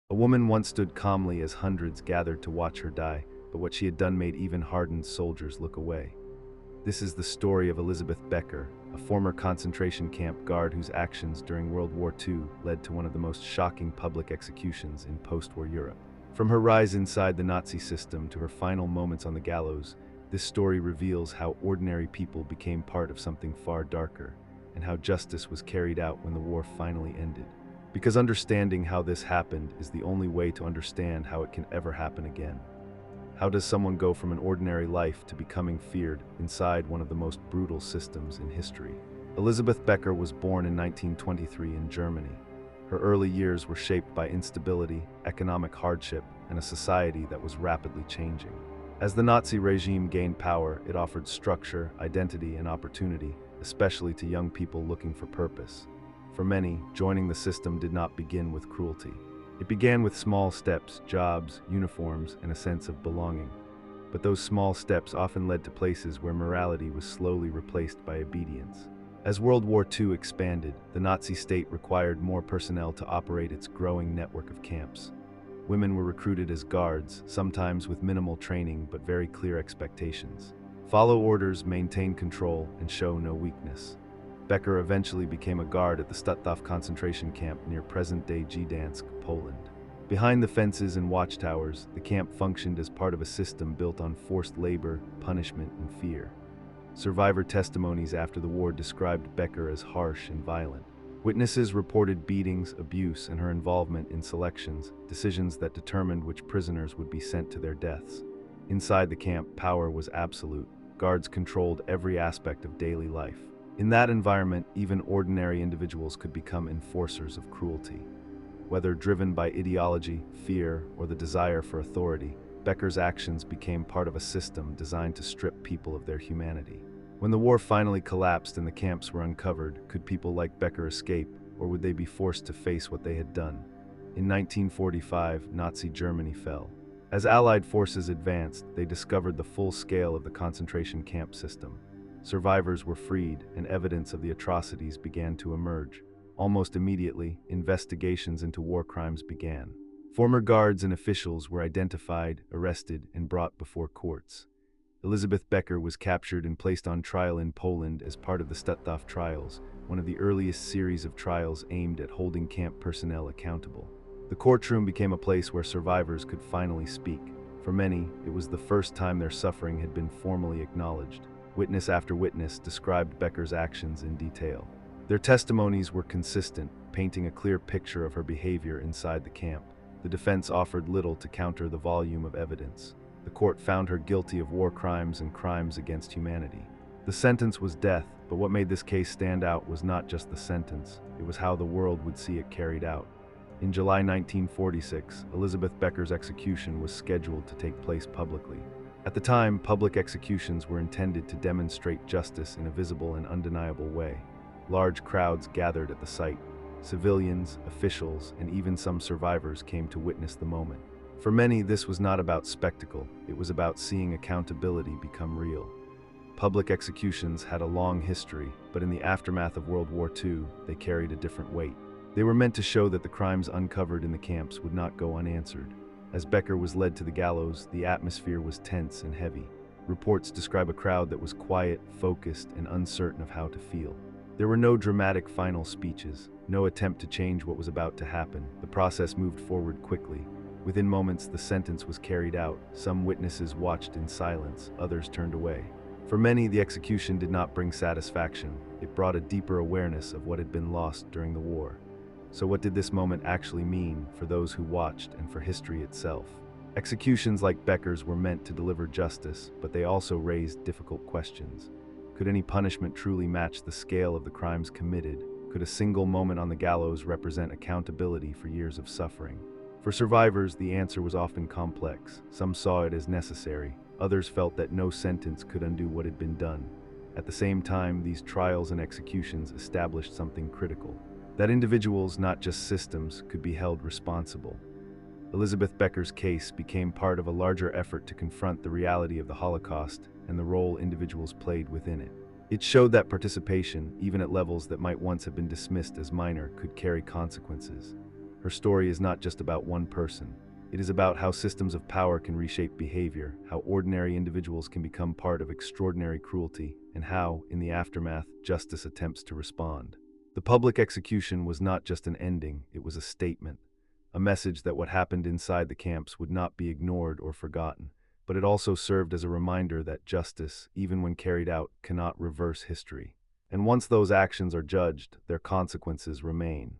A woman once stood calmly as hundreds gathered to watch her die, but what she had done made even hardened soldiers look away. This is the story of Elisabeth Becker, a former concentration camp guard whose actions during World War II led to one of the most shocking public executions in post-war Europe. From her rise inside the Nazi system to her final moments on the gallows, this story reveals how ordinary people became part of something far darker, and how justice was carried out when the war finally ended. Because understanding how this happened is the only way to understand how it can ever happen again. How does someone go from an ordinary life to becoming feared inside one of the most brutal systems in history? Elisabeth Becker was born in 1923 in Germany. Her early years were shaped by instability, economic hardship, and a society that was rapidly changing. As the Nazi regime gained power, it offered structure, identity, and opportunity, especially to young people looking for purpose. For many, joining the system did not begin with cruelty. It began with small steps, jobs, uniforms, and a sense of belonging. But those small steps often led to places where morality was slowly replaced by obedience. As World War II expanded, the Nazi state required more personnel to operate its growing network of camps. Women were recruited as guards, sometimes with minimal training but very clear expectations. Follow orders, maintain control, and show no weakness. Becker eventually became a guard at the Stutthof concentration camp near present-day Gdansk, Poland. Behind the fences and watchtowers, the camp functioned as part of a system built on forced labor, punishment, and fear. Survivor testimonies after the war described Becker as harsh and violent. Witnesses reported beatings, abuse, and her involvement in selections, decisions that determined which prisoners would be sent to their deaths. Inside the camp, power was absolute. Guards controlled every aspect of daily life. In that environment, even ordinary individuals could become enforcers of cruelty. Whether driven by ideology, fear, or the desire for authority, Becker's actions became part of a system designed to strip people of their humanity. When the war finally collapsed and the camps were uncovered, could people like Becker escape, or would they be forced to face what they had done? In 1945, Nazi Germany fell. As Allied forces advanced, they discovered the full scale of the concentration camp system. Survivors were freed, and evidence of the atrocities began to emerge. Almost immediately, investigations into war crimes began. Former guards and officials were identified, arrested, and brought before courts. Elisabeth Becker was captured and placed on trial in Poland as part of the Stutthof trials, one of the earliest series of trials aimed at holding camp personnel accountable. The courtroom became a place where survivors could finally speak. For many, it was the first time their suffering had been formally acknowledged. Witness after witness described Becker's actions in detail. Their testimonies were consistent, painting a clear picture of her behavior inside the camp. The defense offered little to counter the volume of evidence. The court found her guilty of war crimes and crimes against humanity. The sentence was death, but what made this case stand out was not just the sentence, it was how the world would see it carried out. In July 1946, Elisabeth Becker's execution was scheduled to take place publicly. At the time, public executions were intended to demonstrate justice in a visible and undeniable way. Large crowds gathered at the site. Civilians, officials, and even some survivors came to witness the moment. For many, this was not about spectacle, it was about seeing accountability become real. Public executions had a long history, but in the aftermath of World War II, they carried a different weight. They were meant to show that the crimes uncovered in the camps would not go unanswered. As Becker was led to the gallows, the atmosphere was tense and heavy. Reports describe a crowd that was quiet, focused, and uncertain of how to feel. There were no dramatic final speeches, no attempt to change what was about to happen. The process moved forward quickly. Within moments, the sentence was carried out. Some witnesses watched in silence, others turned away. For many, the execution did not bring satisfaction. It brought a deeper awareness of what had been lost during the war. So what did this moment actually mean for those who watched and for history itself? Executions like Becker's were meant to deliver justice, but they also raised difficult questions. Could any punishment truly match the scale of the crimes committed? Could a single moment on the gallows represent accountability for years of suffering? For survivors, the answer was often complex. Some saw it as necessary. Others felt that no sentence could undo what had been done. At the same time, these trials and executions established something critical. That individuals, not just systems, could be held responsible. Elisabeth Becker's case became part of a larger effort to confront the reality of the Holocaust and the role individuals played within it. It showed that participation, even at levels that might once have been dismissed as minor, could carry consequences. Her story is not just about one person. It is about how systems of power can reshape behavior, how ordinary individuals can become part of extraordinary cruelty, and how, in the aftermath, justice attempts to respond. The public execution was not just an ending, it was a statement, a message that what happened inside the camps would not be ignored or forgotten, but it also served as a reminder that justice, even when carried out, cannot reverse history. And once those actions are judged, their consequences remain.